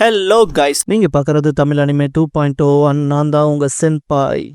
Hello guys, நீங்க பார்க்கறது Tamil anime 2.0 நான் தான் உங்க சென்பாய்.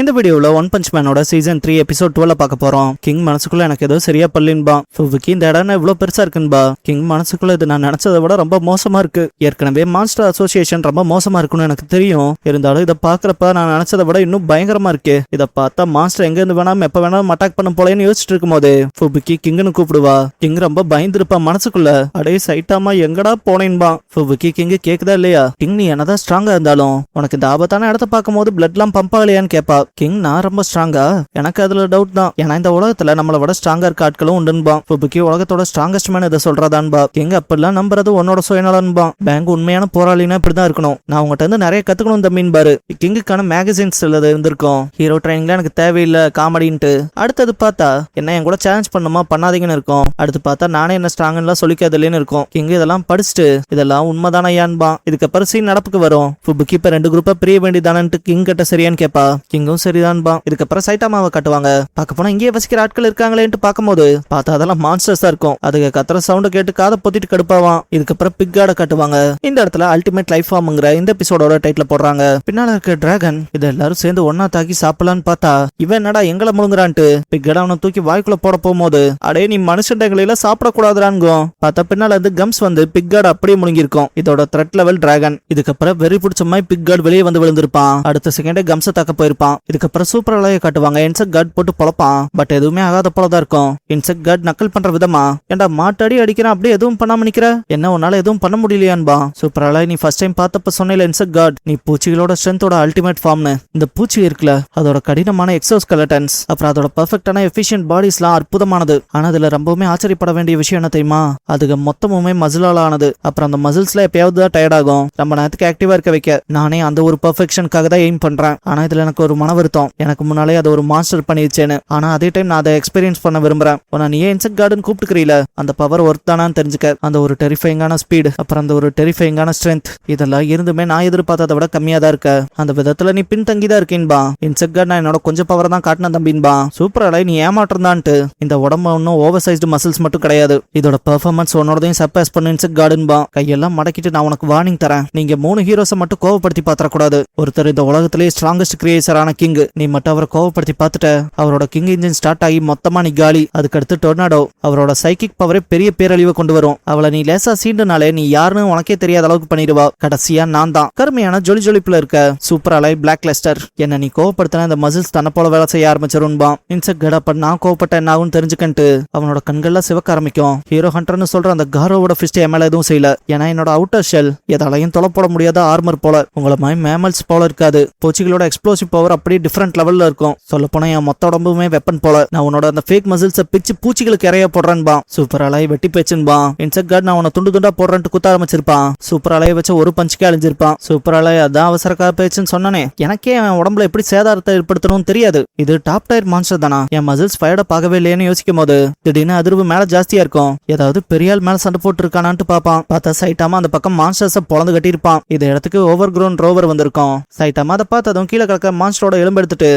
இந்த வீடியோவில் ஒன் பஞ்ச் மேனோட சீசன் 3 எபிசோட் 12 பார்க்க போறோம். கிங் மனசுக்குள்ள எனக்கு ஏதோ சரியா பல்லின்பா. ஃபுவிக்கி இந்த இடம் இவ்வளவு பெருசா இருக்குன்பா. கிங் மனசுக்குள்ள இது நான் நினைச்சதை விட ரொம்ப மோசமா இருக்கு. ஏற்கனவே மான்ஸ்டர் அசோசியேஷன் ரொம்ப மோசமா இருக்குன்னு எனக்கு தெரியும். இருந்தாலும் இதை பாக்குறப்ப நான் நினைச்சதை விட இன்னும் பயங்கரமா இருக்கு. இதை பார்த்தா மான்ஸ்டர் எங்க இருந்து வேணாம் எப்ப வேணாலும் அட்டாக் பண்ண போலேன்னு யோசிச்சுட்டு இருக்கும் போது ஃபுவிக்கி கிங்னு கூப்பிடுவா. கிங் ரொம்ப பயந்துருப்பா மனசுக்குள்ள. அடே சைட்டாமா எங்கடா போனேன்பா. ஃபுவிக்கி கிங் கேக்குதா இல்லையா? கிங் நீ என்னதான் ஸ்ட்ராங்கா இருந்தாலும் உனக்கு இந்த ஆபத்தான இடத்த பார்க்கும் போது பிளட் எல்லாம் பம்ப் ஆகலையான்னு கேப்பா. கிங் நான் ரொம்ப ஸ்ட்ராங்கா? எனக்கு அதுல டவுட் தான். ஏன்னா இந்த உலகத்துல நம்மளை விட ஸ்ட்ராங்கா இருக்க ஆட்களும் உண்டுன்பா. ஃபுவிக்கி உலகத்தோட ஸ்ட்ராங்கஸ்ட் மேன் இதை சொல்றதான்பா. கிங் அப்படிலாம் நம்புறது உன்னோட சுயநலன்பா. பேங்க் உண்மையான போராளினா இப்படிதான் இருக்கணும். நான் உங்ககிட்ட இருந்து நிறைய கத்துக்கணும் தம்பின்பாரு. கிங்குக்கான மேகசின்ஸ் இருந்திருக்கும். ஹீரோ ட்ரைனிங்ல எனக்கு தேவையில்லை காமெடின்ட்டு. அடுத்தது பார்த்தா என்ன என் கூட சேலஞ்ச் பண்ணுமா பண்ணாதீங்கன்னு இருக்கும். அடுத்து பார்த்தா நானே என்ன ஸ்ட்ராங்லாம் சொல்லிக்காதுன்னு இருக்கும். கிங் இதெல்லாம் படிச்சுட்டு இதெல்லாம் உண்மைதான ஏன்பா. இதுக்கப்புறம் சீன் நடப்புக்கு வரும். ஃபுவிக்கி இப்ப 2 குரூப்பா பிரிய வேண்டியதானு கிங் கிட்ட சரியான்னு கேப்பா. கிங்கும் சரிதான். இதுக்கப்புறம் சைட்டாமாவை காட்டுவாங்க. பார்க்க போனா இங்கே வசிக்கிற ஆட்கள் இருக்காங்களேன்னு பார்க்கும்போது பார்த்தா அதெல்லாம் மான்ஸ்டர்ஸா இருக்கும். அதுக்கு கத்துற சவுண்ட் கேட்டு காதை பொத்திட்டு கடுப்பாவான். இதுக்கப்புறம் பிக்காட காட்டுவாங்க. இந்த இடத்துல அல்டிமேட் லைஃப் ஃபார்ம்ங்கிற இந்த எபிசோடோட டைட்டில் போடுறாங்க. பின்னால இருக்க டிராகன் இதை எல்லாரும் சேர்ந்து ஒன்னா தாக்கி சாப்பிடலான்னு பார்த்தா இவன் என்னடா எங்களை முழுங்குறான்ட்டு பிக்கட அவனை தூக்கி வாய்க்குள்ள போட போகும்போது அடே நீ மனுஷன்களை சாப்பிடக்கூடாதுரான்கும். பார்த்தா பின்னால இருந்து கம்ஸ் வந்து பிக்காட அப்படியே முழுங்கிருக்கும். இதோட த்ரெட் லெவல் டிராகன். இதுக்கப்புறம் வெறி பிடிச்ச மாதிரி பிக்காட் வெளியே வந்து விழுந்திருப்பான். அடுத்த செகண்டே கம்ஸை தாக்க போயிருப்பான். இதுக்கப்புறம் சூப்பர் அலைய காட்டுவாங்க. இன்செக்ட் கார்டு போட்டு பொழப்பான். பட் எதுவுமே ஆகாத போலதான் இருக்கும். இன்செக்ட் கார்டு நக்கல் பண்ற விதமா ஏண்டா மாட்டாடி அடிக்கிறான் அப்படியே எதுவும் பண்ணாம நிக்கிற என்ன உன்னால எதுவும் பண்ண முடியலையான்பா. சூப்பர் அலை நீ ஃபர்ஸ்ட் டைம் பார்த்தப்ப சொன்ன இன்செக்ட் கார்டு நீ பூச்சிகளோட ஸ்ட்ரென்த்தோட அல்டிமேட் ஃபார்ம்னு. இந்த பூச்சி இருக்குல்ல அதோட கடினமான எக்ஸோஸ்கெலட்டன்ஸ் அப்புறம் அதோட பெர்ஃபெக்டான எஃபிஷியன்ட் பாடிஸ்லாம் அற்புதமானது. ஆனா அதுல ரொம்பவுமே ஆச்சரியப்பட வேண்டிய விஷயம் என்ன தெரியுமா? அதுக்கு மொத்தமுமே மசிலால ஆனது. அப்புறம் அந்த மசில்ஸ்ல எப்பயாவது தான் டயர்ட் ஆகும். ரொம்ப நேரத்துக்கு ஆக்டிவா இருக்க வைக்க நானே அந்த ஒரு பெர்ஃபெக்ஷனுக்காக தான் எய்ம் பண்றேன். ஆனா இதுல எனக்கு ஒரு மன வருத்தம். எனக்கு முன்னாலே அதை ஒரு மாஸ்டர் பண்ணிருச்சேன்னு. ஆனா அதே டைம் நான் அதை எக்ஸ்பீரியன்ஸ் பண்ண விரும்புறேன். உன நீ இன்செக்ட் கார்டுன்னு கூப்பிட்டுக்கிறீல அந்த பவர் ஒர்த் தானான்னு தெரிஞ்சுக்க. அந்த ஒரு டெரிஃபைங்கான ஸ்பீடு அப்புறம் அந்த ஒரு டெரிஃபைங்கான ஸ்ட்ரென்த் இதெல்லாம் இருந்துமே நான் எதிர்பார்த்ததை விட கம்மியா தான் இருக்க. அந்த விதத்துல நீ பின்தங்கி தான் இருக்கீன்பா. இன்செக்ட் கார்டு நான் என்னோட கொஞ்சம் பவர் தான் காட்டின தம்பின்பா. சூப்பர் அலை நீ ஏமாற்றம்தான்ட்டு. இந்த உடம்பு ஒன்னும் ஓவர் சைஸ்டு மசில்ஸ் மட்டும் கிடையாது. இதோட பெர்ஃபார்மன்ஸ் உன்னோடதையும் சர்பாஸ் பண்ண இன்செக்ட் கார்டுன்பா. கையெல்லாம் மடக்கிட்டு நான் உனக்கு வார்னிங் தரேன். நீங்க 3 ஹீரோஸை மட்டும் கோவப்படுத்தி பாத்திரக்கூடாது. ஒருத்தர் இந்த உலகத்திலேயே ஸ்ட்ராங்கஸ்ட் கிரியேட்டரான கிங். நீ மட்டும் அவரை கோவப்படுத்தி பார்த்துட்ட அவரோட கிங் இன்ஜின் ஸ்டார்ட் ஆகி மொத்தமா நீ காலி. அதுக்கடுத்து டொர்னாடோ அவரோட சைக்கிக் பவரே பெரிய பேரழிவை கொண்டு வரும். அவளை நீ லேசா சீண்டுனாலே நீ யாருன்னு உனக்கே தெரியாத அளவுக்கு பண்ணிடுவா. கடைசியா நான் தான் கருமையான ஜொலி ஜொலிப்புல இருக்க சூப்பர் அலை பிளாக் லெஸ்டர். என்ன நீ கோவப்படுத்தின இந்த மசில்ஸ் தன்னை போல வேலை செய்ய ஆரம்பிச்சிரும்பா. இன்செக்ட் கடப்ப நான் கோவப்பட்ட என்ன ஆகும் தெரிஞ்சுக்கன்ட்டு அவனோட கண்கள்லாம் சிவக்க ஆரம்பிக்கும். ஹீரோ ஹண்டர்னு சொல்ற அந்த காரோவோட ஃபிஸ்ட் எம்எல் எதுவும் செய்யல. ஏன்னா என்னோட அவுட்டர் ஷெல் எதாலையும் தொலைப்பட முடியாத ஆர்மர் போல உங்களை மாதிரி மேமல்ஸ் போல இருக்காது. பூச்சிகளோட எக்ஸ்ப்ளோசிவ் பவர் அப்படியே டிஃபரெண்ட் லெவல்ல இருக்கும். சொல்ல போனா என் மொத்த உடம்புமே வெப்பன் போல. நான் உன்னோட அந்த ஃபேக் மசில்ஸை பிச்சு பூச்சிகளுக்கு இறைய போடுறேன்பா. சூப்பர் அலையை வெட்டி பேச்சுன்பா. இன்செக்ட் கார்டு நான் உன துண்டு துண்டா போடுறேன்ட்டு குத்த ஆரம்பிச்சிருப்பான். சூப்பர் அலையை வச்சு ஒரு பஞ்சுக்கே அழிஞ்சிருப்பான். சூப்பர் அலை அதான் அவசரக்கார பேச்சுன்னு சொன்னானே. எனக்கே என் உடம்புல எப்படி சேதாரத்தை ஏற்படுத்தணும்னு தெரியாது. இது டாப் டயர் மான்ஸ்டர் தானா? என் மசில்ஸ் ஃபயர்ட பார்க்கவே இல்லையேன்னு யோசிக்கும் போது திடீர்னு அதிர்வு மேல ஜாஸ்தியா இருக்கும். ஏதாவது பெரியால் மேல சண்டை போட்டு இருக்கானான்ட்டு பாப்பான். பார்த்தா சைட்டாமா அந்த பக்கம் மான்ஸ்டர்ஸை பொழந்து கட்டியிருப்பான். இந்த இடத்துக்கு ஓவர் கிரௌண்ட் ரோவர் வந்திருக்கும். சைட்டாமா அதை பார்த்ததும் கீழே கிடக்க மான்ஸ்டரோட எலும்பு எடுத்துட்டு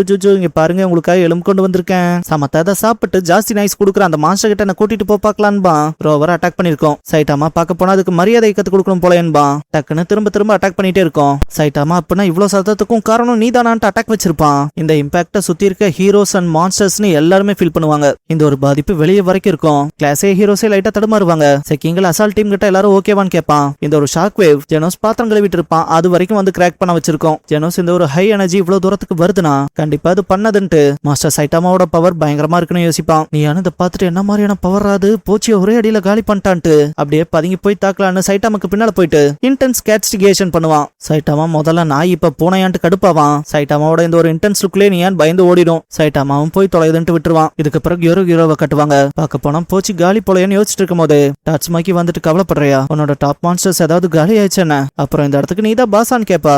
ஜுஜு இங்க பாருங்க உங்களுக்காக எலும்பு கொண்டு வந்திருக்கேன். சமத்தை சாப்பிட்டு ஜாஸ்தி நைஸ் கொடுக்குற அந்த மாஸ்டர் கிட்ட என்ன கூட்டிட்டு போப்பாக்கலான்பா. ரோவர் அட்டாக் பண்ணிருக்கோம். சைட்டாமா பார்க்க போனா அதுக்கு மரியாதை கத்து கொடுக்கணும் போலேன்பா. டக்குன்னு திரும்ப அட்டாக் பண்ணிட்டே இருக்கும். சைட்டாமா அப்படின்னா இவ்வளவு சத்தத்துக்கும் காரணம் நீதானான்ட்டு அட்டாக் வச்சிருப்பான். இந்த இம்பாக்ட சுத்தி இருக்க ஹீரோஸ் அண்ட் மான்ஸ்டர்ஸ்னு எல்லாருமே ஃபீல் பண்ணுவாங்க. இந்த ஒரு பாதிப்பு வெளியே வரைக்கும் இருக்கும். கிளாஸே ஹீரோஸே லைட்டா தடுமாறுவாங்க. செக்கிங்கள் அசால் டீம் கிட்ட எல்லாரும் ஓகேவான்னு கேட்பான். இந்த ஒரு ஷாக் வேவ் ஜெனோஸ் பாத்திரம் கழுவிட்டு இருப்பான். அது வரைக்கும் வந்து கிராக் பண்ண வச்சிருக்கோம். ஜெனோஸ் இந்த ஒரு ஹை எனர்ஜி இவ்வளவு தூரத்துக்கு வருதுன்னா கண்டிப்பா அது பண்ணதுன்ட்டு மாஸ்டர் சைட்டாமாவோட பவர் பயங்கரமா இருக்குன்னு யோசிப்பான். நீ இதை பார்த்துட்டு என்ன மாதிரியான பவர் ஆது போச்சிய ஒரே அடியில காலி பண்ணிட்டான்ட்டு அப்படியே பதுங்கி போய் தாக்கலான்னு சைட்டாமாக்கு பின்னால போயிட்டு இன்டென்ஸ் கேட்ஸ்டிகேஷன் பண்ணுவான். சைட்டாமா முதல்ல நான் இப்ப பூனையான்ட்டு கடுப்பாவான். சைட்டாமாவோட இந்த ஒரு இன்டென்ஸ் லுக்லயே நீ ஏன் பயந்து ஓடிடும். சைட்டாமாவும் போய் தொலைதுன்ட்டு விட்டுருவான். இதுக்கு பிறகு ஹீரோவை கட்டுவாங்க. பார்க்க போனா போச்சு காலி போலையான்னு யோசிச்சுட்டு இருக்கும் போது டாட்ஸ்மாக்கி வந்துட்டு கவலைப்படுறியா? உன்னோட டாப் மான்ஸ்டர்ஸ் ஏதாவது காலி ஆயிடுச்சு என்ன? அப்புறம் இந்த இடத்துக்கு நீ தான் பாசான்னு கேப்பா.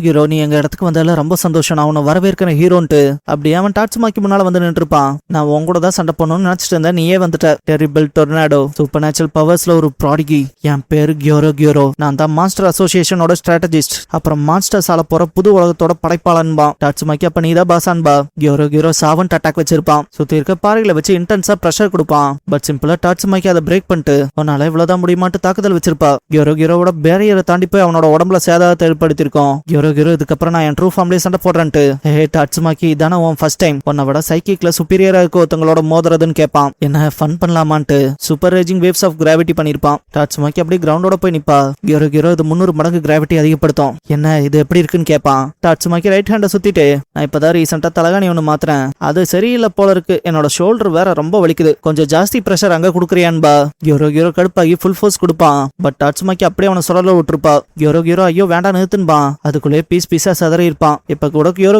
ஹீரோ நீ எங்க இடத்துக்கு வந்தால ரொம்ப ரொம்ப சந்தோஷம், நான் உன்னை வரவேற்கிற ஹீரோன்ட்டு அப்படியே அவன் டாட்சுமாக்கி முன்னால வந்து நின்று இருப்பான். நான் உன் கூட தான் சண்டை பண்ணணும்னு நினைச்சிட்டு இருந்தேன், நீயே வந்துட்ட. டெரிபிள் டொர்னாடோ, சூப்பர் நேச்சுரல் பவர்ஸ்ல ஒரு ப்ராடிகி. என் பேரு கியோரோ, நான் தான் மான்ஸ்டர் அசோசியேஷனோட ஸ்ட்ராட்டஜிஸ்ட், அப்புறம் மான்ஸ்டர்ஸ் ஆல போற புது உலகத்தோட படைப்பாளன்பா. டாட்சுமாக்கி அப்ப நீதான் பாசான்பா. கியோரோ சாவன்ட் அட்டாக் வச்சிருப்பான். சுத்தி இருக்க பாறைகளை வச்சு இன்டென்ஸா பிரஷர் கொடுப்பான். பட் சிம்பிளா டாட்சுமாக்கி அதை பிரேக் பண்ணிட்டு உன்னால இவ்வளவுதான் முடியுமாட்டு தாக்குதல் வச்சிருப்பா. கியோரோட பேரியரை தாண்டி போய் அவனோட உடம்புல சேதாரத்தை ஏற்படுத்திருக்கோம். கியோரோ இதுக்கப்புறம் நான் என் ட்ரூ ஃபார்ம்லயே சண்டை போடுறேன்ட்டு. ஹே டாட்சுமாக்கி, இதான உன் ஃபர்ஸ்ட் டைம் உன்னை விட சைக்கிக்ல சுப்பீரியரா இருக்க ஒருத்தங்களோட மோதுறதுன்னு கேட்பான். என்ன ஃபன் பண்ணலாமான்ட்டு super raging waves of gravity பண்ணிருப்பான். டாட்சுமாக்கி அப்படியே கிரவுண்டோட போய் நிப்பா. கியோரோ இது 300 மடங்கு கிராவிட்டி அதிகப்படுத்தும். என்ன இது எப்படி இருக்குன்னு கேட்பான். டாட்சுமாக்கி ரைட் ஹேண்ட சுத்திட்டு, நான் இப்பதான் ரீசெண்டா தலகாணி ஒண்ணு மாத்திரேன், அது சரியில்லை போல இருக்கு, என்னோட ஷோல்டர் வேற ரொம்ப வலிக்குது, கொஞ்சம் ஜாஸ்தி பிரஷர் அங்க குடுக்குறியான்பா. கியோரோ கடுப்பாகி ஃபுல் ஃபோர்ஸ் கொடுப்பான். பட் டாட்சுமாக்கி அப்படியே அவனை சுரல விட்டுருப்பா. கியோரோ ஐயோ வேண்டாம் நிறுத்துன்பான். அதுக்குள்ளே பீஸா சதறி இருப்பான். இப்ப கூட கியோரோ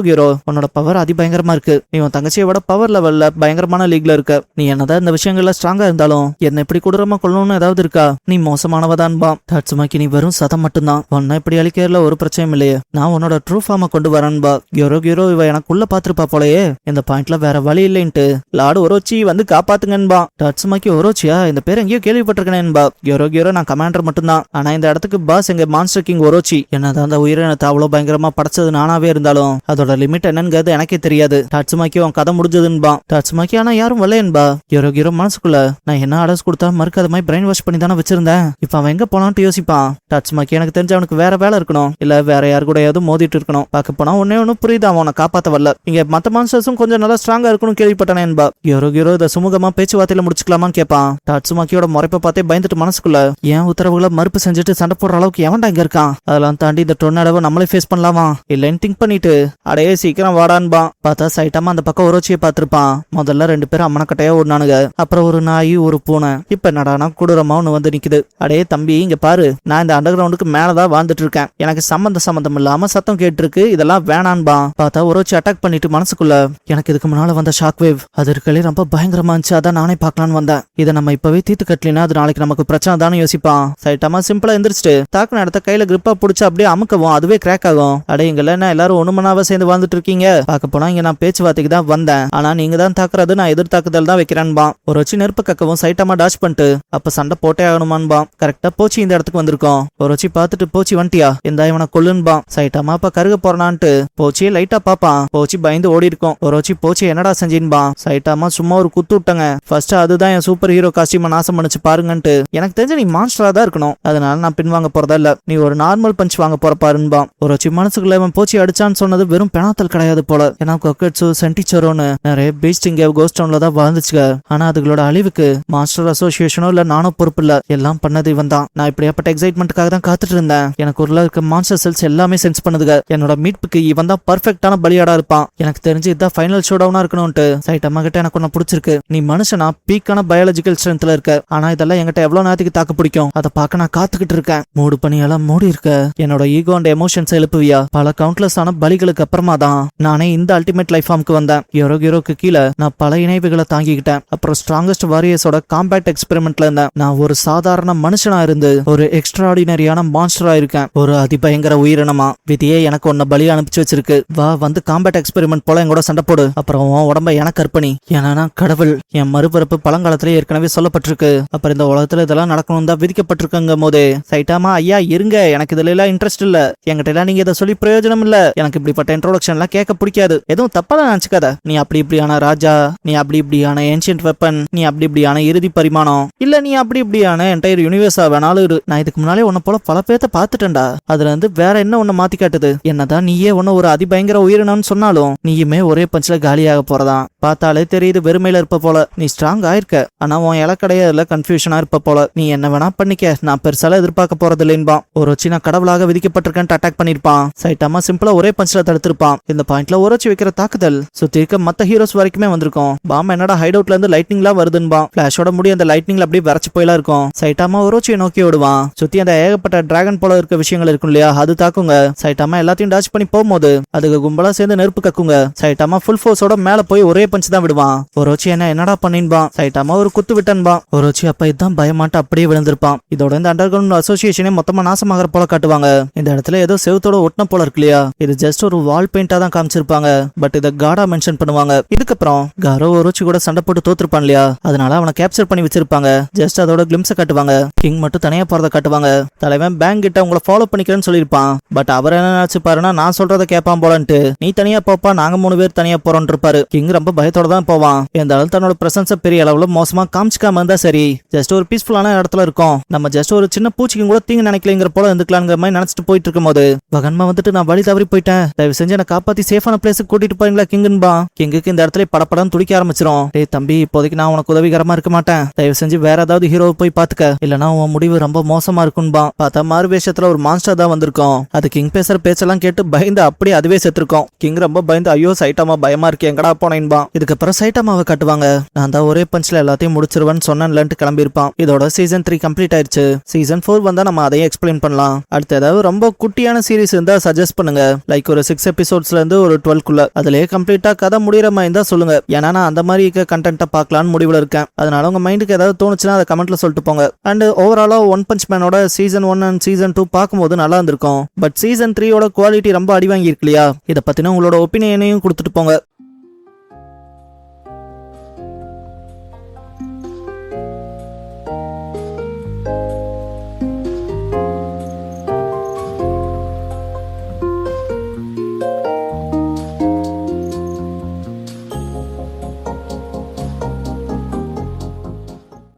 உன்னோட பவர் அதிபயங்கரமா இருக்கு, நீ உன் தங்கச்சியை விட பவர் லெவல்ல பயங்கரமான லீக்ல இருக்க, நீ என்னதான் இந்த விஷயங்கள்ல ஸ்ட்ராங்கா இருந்தாலும் என்ன இப்படி கொடூரமா கொள்ளணும்னு ஏதாவது இருக்கா, நீ மோசமானவதான்பா. டாட்சுமாக்கி நீ வெறும் சதம் மட்டும்தான், உன்ன இப்படி அழிக்கிறதுல ஒரு பிரச்சனையும் இல்லையே, நான் உன்னோட ட்ரூ ஃபார்மை கொண்டு வரேன்பா. கியோரோ இவ எனக்குள்ள பாத்துருப்பா போலயே, இந்த பாயிண்ட்ல வேற வழி இல்லைன்ட்டு லார்டு ஒரோச்சி வந்து காப்பாத்துங்கன்பா. டாட்சுமாக்கி ஒரோச்சியா, இந்த பேர் எங்கேயோ கேள்விப்பட்டிருக்கேன்பா. கியோரோ நான் கமாண்டர் மட்டும்தான், ஆனா இந்த இடத்துக்கு பாஸ் எங்க மான்ஸ்டர் கிங் ஒரோச்சி, என்னதான் அந்த உயிரினத்தை அவ்வளவு பயங்கரமா படைச்சது நானாவே இருந்தாலும் அதோட லிமிட் என்னங்கிறது எனக்கே தெரியாது. டாட்சுமாக்கி உன் கதை முடிஞ்சதுன்பா. டாட்சுமாக்கி ஆனா யாரும் வரலையன்பா. கியோரோ மனசுக்குள்ள, நான் என்ன ஆர்டர்ஸ் கொடுத்தா மறுக்காத மாதிரி பிரெயின் வாஷ் பண்ணி தானே வச்சிருந்தேன், இப்ப அவன் எங்க போனான்ட்டு யோசிப்பான். டாட்சுமாக்கி எனக்கு தெரிஞ்ச அவனுக்கு வேற வேலை இருக்கணும், இல்ல வேற யாரு கூட ஏதாவது மோதிட்டு இருக்கணும். பார்க்க போனா ஒன்னு புரியுது, அவனை காப்பாத்த வரல. இங்க மத்த மான்ஸ்டர்ஸும் கொஞ்சம் நல்லா ஸ்ட்ராங்கா இருக்கணும் கேள்விப்பட்டானேன்பா. கியோரோ இதை சுமூகமா பேச்சுவார்த்தையில முடிச்சுக்கலாமான்னு கேட்பான். டாட்சுமாக்கியோட முறைப்ப பார்த்தே பயந்துட்டு மனசுக்குள்ள, ஏன் உத்தரவுகளை மறுப்பு செஞ்சுட்டு சண்டை போடுற அளவுக்கு எவன்டா இங்க இருக்கான், அதெல்லாம் தாண்டி இந்த டொர்னாடோவை நம்மளே ஃபேஸ் பண்ணலாமா இல்லன்னு திங்க் பண்ணிட்டு அடையே சீக்கிரம் வாடான்பான். பார்த்தா சைட்டாம அந்த பக்கம் ஒரோச்சியை பார்த்திருப்பான். முதல்ல 2 பேரும் அம்மனக்கட்டையா ஓடுனானுங்க, அப்புறம் ஒரு நாய் ஒரு பூனை, இப்ப என்னடானா கொடூரமா ஒண்ணு வந்து நிக்குது. அடே தம்பி இங்க பாரு, நான் இந்த அண்டர் கிரவுண்டுக்கு மேலதான் வாழ்ந்துட்டு இருக்கேன், எனக்கு சம்பந்தம் இல்லாம சத்தம் கேட்டு இருக்கு, இதெல்லாம் வேணான்பா. பார்த்தா ஒரோச்சி அட்டாக் பண்ணிட்டு மனசுக்குள்ள, எனக்கு இதுக்கு முன்னால வந்த ஷாக் வேவ் அது இருக்கலே ரொம்ப பயங்கரமா இருந்துச்சு, அதான் நானே பார்க்கலான்னு வந்தேன், இதை நம்ம இப்பவே தீர்த்து கட்டலினா அது நாளைக்கு நமக்கு பிரச்சனை தானே யோசிப்பான். சைட்டாமா சிம்பிளா எந்திரிச்சிட்டு தாக்குன இடத்த கையில கிரிப்பா புடிச்சு அப்படியே அமுக்கவும் அதுவே கிராக் ஆகும். அடே இங்கல என்ன எல்லாரும் ஒண்ணுமனாவ சேர்ந்து வாழ்ந்துட்டு இருக்கீங்க, பார்க்க போனா இங்க நான் பேச்சுவார்த்தைக்கு தான் வந்தேன், ஆனா நீங்க தான் தாக்குறது, நான் எதிர்த்தாக்குதல் தான் வைக்கிறேன்பா. ஒரு வச்சு நெருப்பு கக்கவும் சைட்டாமா டாச் பண்ணிட்டு, அப்ப சண்டை போட்டே ஆகணுமான்பா. கரெக்டா போச்சு இந்த இடத்துக்கு வந்திருக்கோம். ஒரு வச்சு பார்த்துட்டு, போச்சு வந்துட்டியா, இந்த இவனை கொல்லுன்பா. சைட்டாமா அப்ப கருக போறான்ட்டு போச்சியே லைட்டா பாப்பான். போச்சு பயந்து ஓடி இருக்கும். ஒரு வச்சு போச்சு என்னடா செஞ்சின்பா. சைட்டாமா சும்மா ஒரு குத்து விட்டங்க, ஃபர்ஸ்ட் அதுதான் என் சூப்பர் ஹீரோ காஸ்டியூமை நாசம் பண்ணிச்சு பாருங்கன்ட்டு, எனக்கு தெரிஞ்ச நீ மான்ஸ்டரா தான் இருக்கணும், அதனால நான் பின்வாங்க போறதா இல்ல, நீ ஒரு நார்மல் பஞ்ச் வாங்க போற பாருன்பா. ஒரு வச்சு மனசுக்குள்ள இவன் போச்சு அடிச்சான்னு சொன்னது வெறும் பெனாத்தல் கிடையாது போல, ஏன்னா கொக்கட்ஸு சென்டிச்சரோன்னு நிறைய பீஸ்ட் இங்க கோஸ்ட் டவுன்ல தான் வாழ்ந்துச்சுங்க, ஆனா அதுகளோட அழிவுக்கு மாஸ்டர் அசோசியேஷனோ இல்ல நானும் பொறுப்பு இல்ல, எல்லாம் பண்ணது இவன் தான். நான் இப்படியாப்பட்ட எக்ஸைட்மெண்ட்டுக்காக தான் காத்துட்டு இருந்தேன், எனக்கு ஒரு இருக்க மான்ஸ்டர் செல்ஸ் எல்லாமே சென்ஸ் பண்ணுதுங்க, என்னோட மீட்புக்கு இவன் தான் பர்ஃபெக்டான பலியாடா இருப்பான், எனக்கு தெரிஞ்சு இதுதான் ஃபைனல் ஷோ டவுனா இருக்கணும்ட்டு. சைட்டம்மா கிட்ட எனக்கு ஒன்னு பிடிச்சிருக்கு, நீ மனுஷனா பீக்கான பயாலஜிக்கல் ஸ்ட்ரென்த்ல இருக்க, ஆனா இதெல்லாம் என்கிட்ட எவ்வளவு நேரத்துக்கு தாக்கு பிடிக்கும், அதை பார்க்க நான் காத்துக்கிட்டு இருக்கேன். மூடு பணியெல்லாம் மூடி இருக்க, என்னோட ஈகோ அண்ட் எமோஷன்ஸ் எழுப்புவியா, பல கவுண்ட்லெஸ் ஆன பலிகளுக்கு அப்புறமா தான் நானே இந்த அல்டிமேட் லைஃப் ஃபார்முக்கு வந்தேன். கியோரோக்கு கீழே நான் பல இணைவுகளை தாங்கிக்கிட்டேன், அப்புறம் ஸ்ட்ராங்கஸ்ட் வாரியர்ஸோட காம்பேக்ட் எக்ஸ்பெரிமெண்ட்ல இருந்தேன். நான் ஒரு சாதாரண மனுஷனா இருந்து ஒரு எக்ஸ்ட்ராடினரியான மான்ஸ்டரா இருக்கேன், ஒரு அதிபயங்கர உயிரினமா. விதியே எனக்கு ஒன்ன பலி அனுப்பிச்சு வச்சிருக்கு, வா வந்து காம்பேக்ட் எக்ஸ்பெரிமெண்ட் போல எங்கூட சண்டை போடு, அப்புறம் உன் உடம்ப எனக்கு அர்ப்பணி, ஏன்னா நான் கடவுள், என் மறுபிறப்பு பழங்காலத்திலே ஏற்கனவே சொல்லப்பட்டிருக்கு, அப்புறம் இந்த உலகத்துல இதெல்லாம் நடக்கணும் தான் விதிக்கப்பட்டிருக்குங்க போதே. சைட்டாமா ஐயா இருங்க, எனக்கு இதுல எல்லாம் இன்ட்ரெஸ்ட் இல்ல, என்கிட்ட எல்லாம் நீங்க இதை சொல்லி பிரயோஜனம் இல்ல, எனக்கு இப்படிப்பட்ட இன்ட்ரோடக்ஷன் எல்லாம் கேட்க பிடிக்காது, எதுவும் தப்பாதான் நினைச்சுக்காத, நீ அப்படி இப்படியான ராஜா, நீ அப்படி இப்படியான ஏன்ஷியன்ட் வெப்பன், நீ அப்படி இப்படியான இறுதி பரிமாணம், இல்ல நீ அப்படி இப்படியான என்டையர் யூனிவர்ஸா வேணாலும் இரு, நான் இதுக்கு முன்னாலே உன்ன போல பல பேர்த்த பாத்துட்டேன்டா, அதுல இருந்து வேற என்ன ஒண்ணு மாத்தி காட்டுது, என்னதான் நீயே ஒன்னு ஒரு அதிபயங்கர உயிரினம்னு சொன்னாலும் நீயுமே ஒரே பஞ்சில காலியாக போறதான், பார்த்தாலே தெரியுது வெறுமையில இருப்ப போல, நீ ஸ்ட்ராங் ஆயிருக்க, ஆனா உன் இலக்கடையில கன்ஃபியூஷனா இருப்ப போல, நீ என்ன வேணா பண்ணிக்க, நான் பெருசால எதிர்பார்க்க போறது இல்லைன்பா. ஒரு வச்சு நான் கடவுளாக விதிக்கப்பட்டிருக்கேன் அட்டாக் பண்ணிருப்பான். சைட்டாமா சிம்பிளா ஒரே பஞ்சில தடுத்திருப்பான். இந்த பாயிண்ட்ல உரைச்சு வைக்கிற தாக்குதல் சுத்தி இருக்க மத்த ஹீரோஸ் வரைக்குமே வந்திருக்கும். பாம் என்னடா ஹைட் அவுட்ல இருந்து லைட்னிங்லாம் வருதுன்பா. பிளாஷோட முடி அந்த லைட்னிங்ல அப்படியே வரைச்சு போயெல்லாம் இருக்கும். சைட்டாமா உரோச்சியை நோக்கி ஓடுவான். சுத்தி அந்த ஏகப்பட்ட டிராகன் போல இருக்க விஷயங்கள் இருக்கும் இல்லையா, அது தாக்குங்க. சைட்டாமா எல்லாத்தையும் டாச் பண்ணி போகும்போது அதுக்கு கும்பலா சேர்ந்து நெருப்பு கக்குங்க. சைட்டாமா ஃபுல் ஃபோர்ஸோட மேல போய் ஒரே பஞ்ச் தான் விடுவான். உரோச்சி என்னடா பண்ணின்பான். சைட்டாமா ஒரு குத்து விட்டன்பா. உரோச்சி அப்ப இதுதான் பயமாட்ட அப்படியே விழுந்திருப்பான். இதோட இந்த அண்டர் கிரவுண்ட் அசோசியேஷனே மொத்தமா நாசமாகற போல காட்டுவாங்க. இந்த இடத்துல ஏதோ செவத்தோட ஒட்டின போல இருக்கு இல்லையா, இது ஜஸ்ட் ஒரு வால் பெயிண்டா தான் காமிச்சிருப்பாங்க. பட் இதை காடா மென்ஷன் பண்ணுவாங்க. இதுக்கப்புறம் காரோ ஒரோச்சி கூட சண்டை போட்டு தோத்துருப்பான் இல்லையா, அதனால அவனை கேப்சர் பண்ணி வச்சிருப்பாங்க. ஜஸ்ட் அதோட கிளிம்ஸ காட்டுவாங்க. கிங் மட்டும் தனியா போறத காட்டுவாங்க. தலைவன் பேங்க் கிட்ட உங்களை ஃபாலோ பண்ணிக்கிறேன்னு சொல்லியிருப்பான். பட் அவர் என்ன நினைச்சுப்பாருன்னா, நான் சொல்றத கேட்பான் போலன்ட்டு, நீ தனியா போப்பா, நாங்க 3 பேர் தனியா போறோம் இருப்பாரு. கிங் ரொம்ப பயத்தோட தான் போவான். இருந்தாலும் தன்னோட பிரசன்ஸ பெரிய அளவுல மோசமா காமிச்சிக்காம இருந்தா சரி. ஜஸ்ட் ஒரு பீஸ்ஃபுல்லான இடத்துல இருக்கும். நம்ம ஜஸ்ட் ஒரு சின்ன பூச்சிக்கும் கூட தீங்கு நினைக்கலங்கிற போல இருந்துக்கலாங்கிற மாதிரி நினைச்சிட்டு போயிட்டு இருக்கும் போது வகன்மா வந்துட்டு, நான் வழி தவறி போயிட்டேன், தயவு செஞ்சு என்ன காப்பாத்தி சேஃபான பிளேஸுக்கு கூட்டிட்டு போறீங்களா கிங்குன்பா. கிங்குக்கு இந்த இடத்துல படப்படம் துடிக்க ஆரம்பிச்சிரும். டேய் தம்பி, இப்போதைக்கு நான் உனக்கு உதவிகரமா இருக்க மாட்டேன், தயவு செஞ்சு வேற ஏதாவது ஹீரோவை போய் பாத்துக்க, இல்லனா உன் முடிவு ரொம்ப மோசமா இருக்குன்பா. பார்த்தா மாறு வேஷத்துல ஒரு மான்ஸ்டர் தான் வந்திருக்கும். அது கிங் பேசுற பேச்செல்லாம் கேட்டு பயந்து அப்படியே அதுவே செத்துருக்கோம். கிங் ரொம்ப பயந்து, ஐயோ சைட்டாமா பயமா இருக்கு, எங்கடா போனேன்பா. இதுக்கப்புறம் சைட்டாமாவை காட்டுவாங்க. நான் தான் ஒரே பஞ்ச்ல எல்லாத்தையும் முடிச்சிருவேன்னு சொன்னேன்லன்ட்டு கிளம்பியிருப்பான். இதோட சீசன் 3 கம்ப்ளீட் ஆயிடுச்சு. சீசன் 4 வந்தா நம்ம அதையும் எக்ஸ்பிளைன் பண்ணலாம். அடுத்து ஏதாவது ரொம்ப குட்டியான சீரிஸ் இருந்தா சஜஸ்ட் பண்ணுங்க. லைக் ஒரு 6 எபிசோட்ஸ்ல இருந்து ஒரு 12குள்ள அதுலயே கம்ப்ளீட்டா கதை முடிகிற மாதிரி இருந்தா சொல்லுங்க. ஏன்னா நான் அந்த மாதிரி கண்டென்ட்டை பார்க்கலான்னு முடிவுல இருக்கேன். அதனால உங்க மைண்டுக்கு ஏதாவது தோணுச்சுன்னா அதை கமெண்ட்ல சொல்லிட்டு போங்க. அண்ட் ஓவராலா ஒன் பஞ்ச் மேனோட சீசன் 1 அண்ட் சீசன் 2 பார்க்கும்போது நல்லா இருந்திருக்கும். பட் சீசன் 3யோட குவாலிட்டி ரொம்ப அடி வாங்கி இருக்கு இல்லையா, இதை பத்தின உங்களோட ஒப்பீனியனையும் கொடுத்துட்டு போங்க.